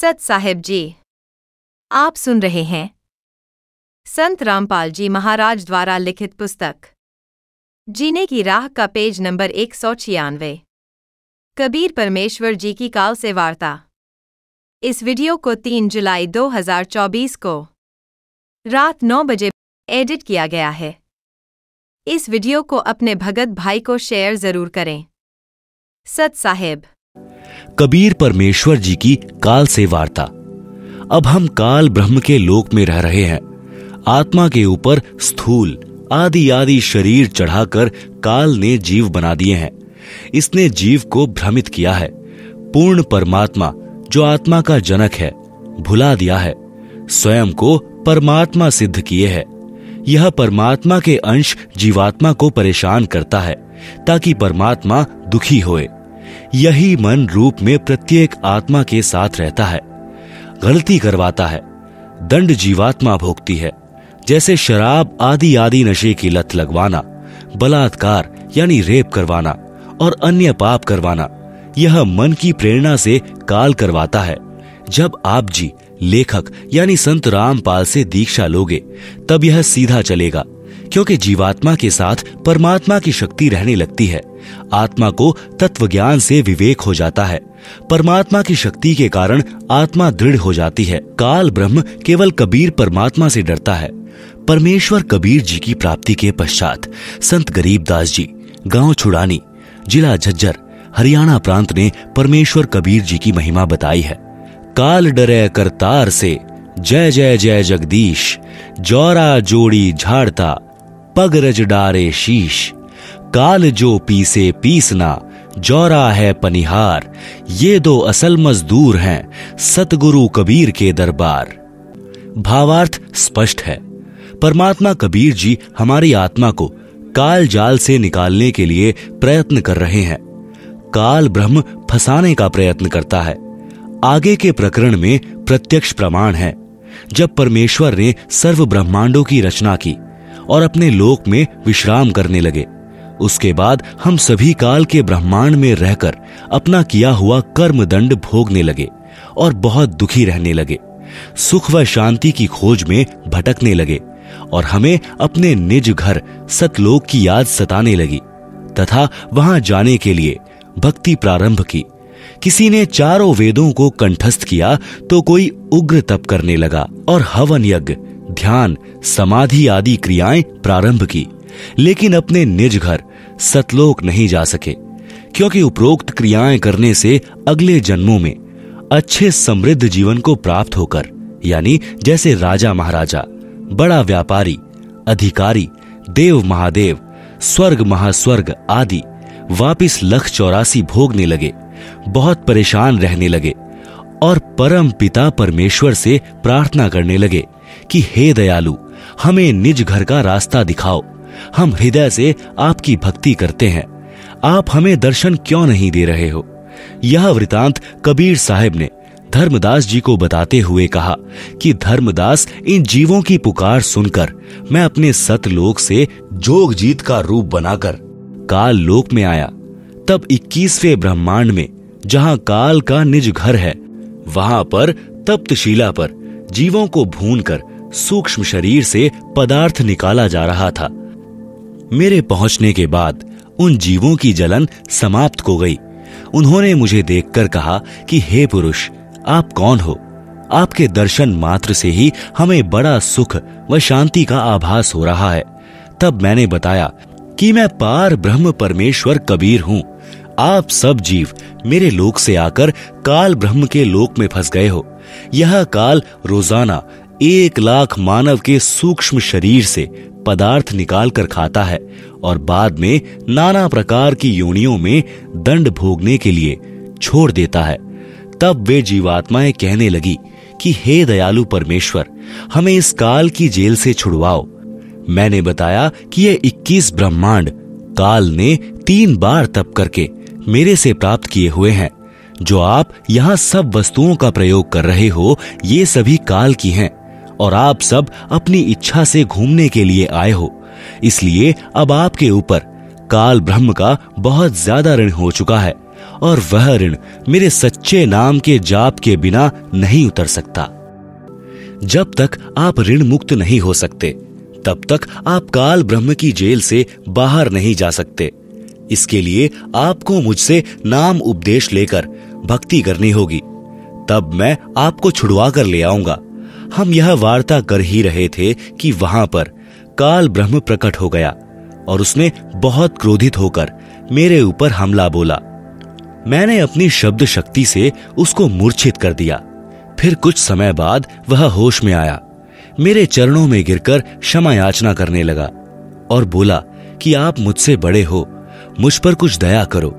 सत साहिब जी, आप सुन रहे हैं संत रामपाल जी महाराज द्वारा लिखित पुस्तक जीने की राह का पेज नंबर 196। कबीर परमेश्वर जी की काल से वार्ता। इस वीडियो को 3 जुलाई 2024 को रात 9 बजे एडिट किया गया है। इस वीडियो को अपने भगत भाई को शेयर जरूर करें। सत साहिब। कबीर परमेश्वर जी की काल से वार्ता। अब हम काल ब्रह्म के लोक में रह रहे हैं। आत्मा के ऊपर स्थूल आदि आदि शरीर चढ़ाकर काल ने जीव बना दिए हैं। इसने जीव को भ्रमित किया है। पूर्ण परमात्मा जो आत्मा का जनक है भुला दिया है। स्वयं को परमात्मा सिद्ध किए है। यह परमात्मा के अंश जीवात्मा को परेशान करता है ताकि परमात्मा दुखी होए। यही मन रूप में प्रत्येक आत्मा के साथ रहता है, गलती करवाता है। दंड जीवात्मा भोगती है, जैसे शराब आदि आदि नशे की लत लगवाना, बलात्कार यानी रेप करवाना और अन्य पाप करवाना। यह मन की प्रेरणा से काल करवाता है। जब आप जी लेखक यानी संत रामपाल से दीक्षा लोगे तब यह सीधा चलेगा, क्योंकि जीवात्मा के साथ परमात्मा की शक्ति रहने लगती है। आत्मा को तत्व ज्ञान से विवेक हो जाता है। परमात्मा की शक्ति के कारण आत्मा दृढ़ हो जाती है। काल ब्रह्म केवल कबीर परमात्मा से डरता है। परमेश्वर कबीर जी की प्राप्ति के पश्चात संत गरीबदास जी गांव छुड़ानी जिला झज्जर हरियाणा प्रांत ने परमेश्वर कबीर जी की महिमा बताई है। काल डरे करतार से जय जय जय जगदीश, जौरा जोड़ी झाड़ता पग रज डारे शीश। काल जो पीसे पीसना जौरा है पनिहार, ये दो असल मजदूर हैं सतगुरु कबीर के दरबार। भावार्थ स्पष्ट है। परमात्मा कबीर जी हमारी आत्मा को काल जाल से निकालने के लिए प्रयत्न कर रहे हैं। काल ब्रह्म फंसाने का प्रयत्न करता है। आगे के प्रकरण में प्रत्यक्ष प्रमाण है। जब परमेश्वर ने सर्व ब्रह्मांडों की रचना की और अपने लोक में विश्राम करने लगे, उसके बाद हम सभी काल के ब्रह्मांड में रहकर अपना किया हुआ कर्म दंड भोगने लगे और बहुत दुखी रहने लगे। सुख व शांति की खोज में भटकने लगे और हमें अपने निज घर सतलोक की याद सताने लगी तथा वहां जाने के लिए भक्ति प्रारंभ की। किसी ने चारों वेदों को कंठस्थ किया तो कोई उग्र तप करने लगा और हवन यज्ञ ध्यान समाधि आदि क्रियाएं प्रारंभ की, लेकिन अपने निज घर सतलोक नहीं जा सके, क्योंकि उपरोक्त क्रियाएं करने से अगले जन्मों में अच्छे समृद्ध जीवन को प्राप्त होकर, यानी जैसे राजा महाराजा, बड़ा व्यापारी, अधिकारी, देव महादेव, स्वर्ग महास्वर्ग आदि वापिस लख 84 भोगने लगे, बहुत परेशान रहने लगे और परम पिता परमेश्वर से प्रार्थना करने लगे कि हे दयालु, हमें निज घर का रास्ता दिखाओ। हम हृदय से आपकी भक्ति करते हैं, आप हमें दर्शन क्यों नहीं दे रहे हो। यह वृतांत कबीर साहब ने धर्मदास जी को बताते हुए कहा कि धर्मदास, इन जीवों की पुकार सुनकर मैं अपने सतलोक से जोग जीत का रूप बनाकर काल लोक में आया। तब 21वें ब्रह्मांड में जहां काल का निज घर है, वहां पर तप्तशिला पर जीवों को भूनकर सूक्ष्म शरीर से पदार्थ निकाला जा रहा था। मेरे पहुंचने के बाद उन जीवों की जलन समाप्त हो गई। उन्होंने मुझे देखकर कहा कि हे पुरुष, आप कौन हो? आपके दर्शन मात्र से ही हमें बड़ा सुख व शांति का आभास हो रहा है। तब मैंने बताया कि मैं पार ब्रह्म परमेश्वर कबीर हूं। आप सब जीव मेरे लोक से आकर काल ब्रह्म के लोक में फंस गए हो। यह काल रोजाना 1 लाख मानव के सूक्ष्म शरीर से पदार्थ निकाल कर खाता है और बाद में नाना प्रकार की योनियों में दंड भोगने के लिए छोड़ देता है। तब वे जीवात्माएं कहने लगी कि हे दयालु परमेश्वर, हमें इस काल की जेल से छुड़वाओ। मैंने बताया कि ये 21 ब्रह्मांड काल ने 3 बार तप करके मेरे से प्राप्त किए हुए हैं। जो आप यहाँ सब वस्तुओं का प्रयोग कर रहे हो, ये सभी काल की हैं और आप सब अपनी इच्छा से घूमने के लिए आए हो। इसलिए अब आपके ऊपर काल ब्रह्म का बहुत ज्यादा ऋण हो चुका है। और वह ऋण मेरे सच्चे नाम के जाप के बिना नहीं उतर सकता। जब तक आप ऋण मुक्त नहीं हो सकते, तब तक आप काल ब्रह्म की जेल से बाहर नहीं जा सकते। इसके लिए आपको मुझसे नाम उपदेश लेकर भक्ति करनी होगी, तब मैं आपको छुड़वा कर ले आऊंगा। हम यह वार्ता कर ही रहे थे कि वहां पर काल ब्रह्म प्रकट हो गया और उसने बहुत क्रोधित होकर मेरे ऊपर हमला बोला। मैंने अपनी शब्द शक्ति से उसको मूर्छित कर दिया। फिर कुछ समय बाद वह होश में आया, मेरे चरणों में गिरकर क्षमा याचना करने लगा और बोला कि आप मुझसे बड़े हो, मुझ पर कुछ दया करो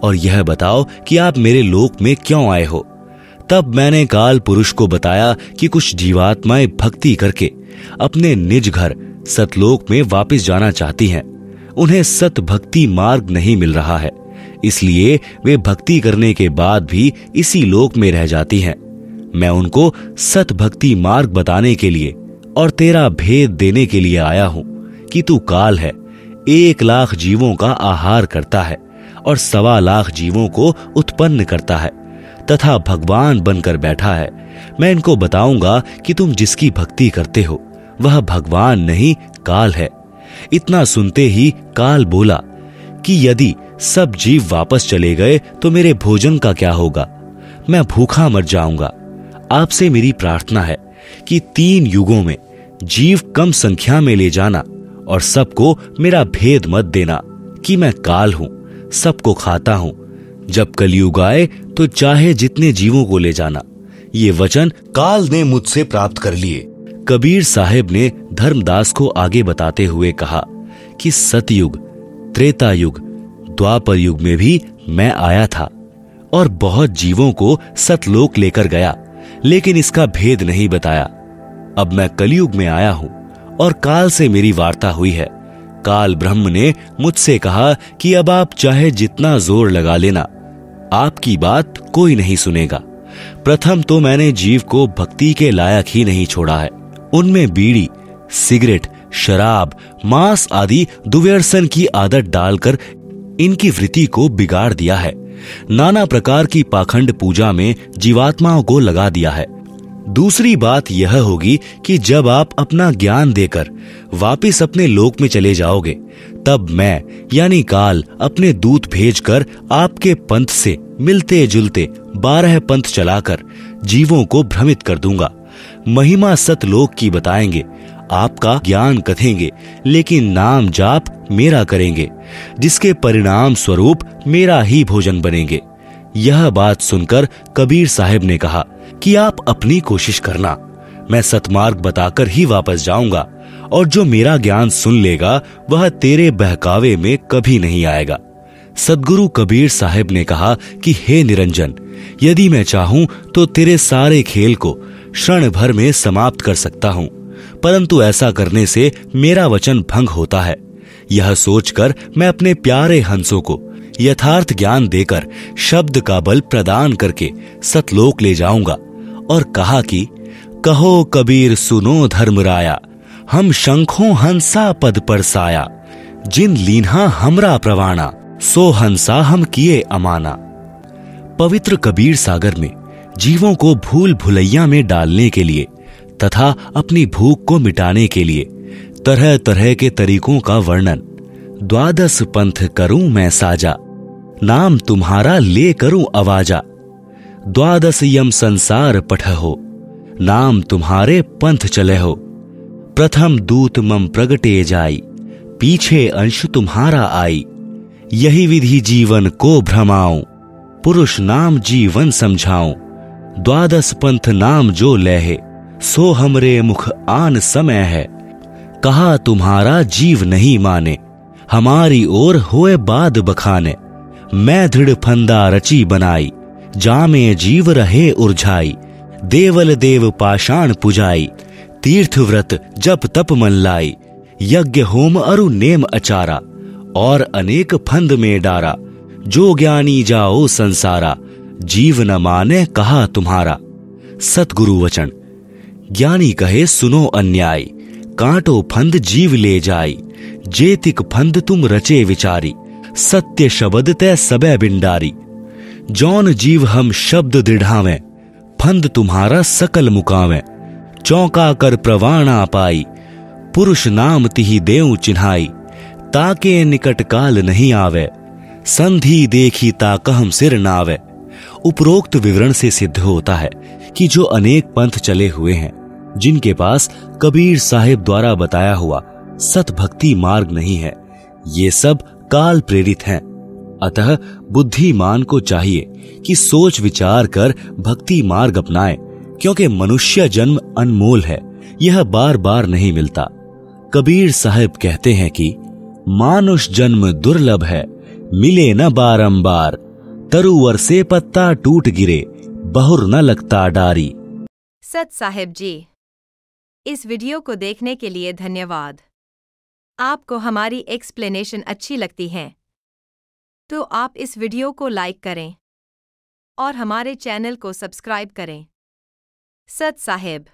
और यह बताओ कि आप मेरे लोक में क्यों आए हो। तब मैंने काल पुरुष को बताया कि कुछ जीवात्माएं भक्ति करके अपने निज घर सतलोक में वापस जाना चाहती हैं। उन्हें सत भक्ति मार्ग नहीं मिल रहा है, इसलिए वे भक्ति करने के बाद भी इसी लोक में रह जाती हैं। मैं उनको सत भक्ति मार्ग बताने के लिए और तेरा भेद देने के लिए आया हूं कि तू काल है, 1 लाख जीवों का आहार करता है और 1.25 लाख जीवों को उत्पन्न करता है तथा भगवान बनकर बैठा है। मैं इनको बताऊंगा कि तुम जिसकी भक्ति करते हो वह भगवान नहीं काल है। इतना सुनते ही काल बोला कि यदि सब जीव वापस चले गए तो मेरे भोजन का क्या होगा? मैं भूखा मर जाऊंगा। आपसे मेरी प्रार्थना है कि 3 युगों में जीव कम संख्या में ले जाना और सबको मेरा भेद मत देना कि मैं काल हूं, सबको खाता हूं। जब कलयुग आए तो चाहे जितने जीवों को ले जाना। ये वचन काल ने मुझसे प्राप्त कर लिए। कबीर साहिब ने धर्मदास को आगे बताते हुए कहा कि सतयुग, त्रेता युग, द्वापर युग में भी मैं आया था और बहुत जीवों को सतलोक लेकर गया, लेकिन इसका भेद नहीं बताया। अब मैं कलयुग में आया हूं और काल से मेरी वार्ता हुई है। काल ब्रह्म ने मुझसे कहा कि अब आप चाहे जितना जोर लगा लेना, आपकी बात कोई नहीं सुनेगा। प्रथम तो मैंने जीव को भक्ति के लायक ही नहीं छोड़ा है। उनमें बीड़ी, सिगरेट, शराब, मांस आदि दुर्व्यसन की आदत डालकर इनकी वृत्ति को बिगाड़ दिया है। नाना प्रकार की पाखंड पूजा में जीवात्माओं को लगा दिया है। दूसरी बात यह होगी कि जब आप अपना ज्ञान देकर वापिस अपने लोक में चले जाओगे, तब मैं यानी काल अपने दूत भेजकर आपके पंथ से मिलते जुलते 12 पंथ चलाकर जीवों को भ्रमित कर दूंगा। महिमा सतलोक की बताएंगे, आपका ज्ञान कथेंगे, लेकिन नाम जाप मेरा करेंगे, जिसके परिणाम स्वरूप मेरा ही भोजन बनेंगे। यह बात सुनकर कबीर साहिब ने कहा कि आप अपनी कोशिश करना, मैं सतमार्ग बताकर ही वापस जाऊंगा और जो मेरा ज्ञान सुन लेगा वह तेरे बहकावे में कभी नहीं आएगा। सद्गुरु कबीर साहिब ने कहा कि हे निरंजन, यदि मैं चाहूं तो तेरे सारे खेल को क्षण भर में समाप्त कर सकता हूं, परंतु ऐसा करने से मेरा वचन भंग होता है। यह सोचकर मैं अपने प्यारे हंसों को यथार्थ ज्ञान देकर शब्द का बल प्रदान करके सतलोक ले जाऊंगा। और कहा कि कहो कबीर सुनो धर्मराया, हम शंखों हंसा पद पर साया, जिन लीन्हा हमरा प्रवाणा, सो हंसा हम किए अमाना। पवित्र कबीर सागर में जीवों को भूल भुलैया में डालने के लिए तथा अपनी भूख को मिटाने के लिए तरह तरह के तरीकों का वर्णन। 12 पंथ करूं मैं साजा, नाम तुम्हारा ले करूं अवाजा। 12 यम संसार पठहो, नाम तुम्हारे पंथ चले हो। प्रथम दूत मम प्रगटे जाई, पीछे अंश तुम्हारा आई। यही विधि जीवन को भ्रमाऊं, पुरुष नाम जीवन समझाऊं। 12 पंथ नाम जो लहे, सो हमरे मुख आन समय है। कहा तुम्हारा जीव नहीं माने, हमारी ओर होए बाद बखाने। मैं दृढ़ फंदा रची बनाई, जामे जीव रहे उर्झाई। देवल देव पाषाण पुजाई, तीर्थ व्रत जप तप मन लाई। यज्ञ होम अरु नेम अचारा, और अनेक फंद में डारा। जो ज्ञानी जाओ संसारा, जीव न माने कहा तुम्हारा। सतगुरु वचन। ज्ञानी कहे सुनो अन्याय, कांटो फंद जीव ले जाई। जेतिक फंद तुम रचे विचारी, सत्य शब्द तै सबे बिंडारी। जौन जीव हम शब्द दृढ़ावें, फंद तुम्हारा सकल मुकावें। चौंका कर प्रवाणा पाई, पुरुष नाम तिहि देऊ चिन्हाई। ताके निकट काल नहीं आवे, संधि देखी ताकहम सिर नावे। उपरोक्त विवरण से सिद्ध होता है कि जो अनेक पंथ चले हुए हैं, जिनके पास कबीर साहिब द्वारा बताया हुआ सत भक्ति मार्ग नहीं है, ये सब काल प्रेरित हैं। अतः बुद्धिमान को चाहिए कि सोच विचार कर भक्ति मार्ग अपनाए, क्योंकि मनुष्य जन्म अनमोल है, यह बार बार नहीं मिलता। कबीर साहिब कहते हैं कि मानुष जन्म दुर्लभ है, मिले न बारंबार। तरुवर से पत्ता टूट गिरे, बहुर न लगता डारी। सत साहिब जी, इस वीडियो को देखने के लिए धन्यवाद। आपको हमारी एक्सप्लेनेशन अच्छी लगती है तो आप इस वीडियो को लाइक करें और हमारे चैनल को सब्सक्राइब करें। सत साहिब।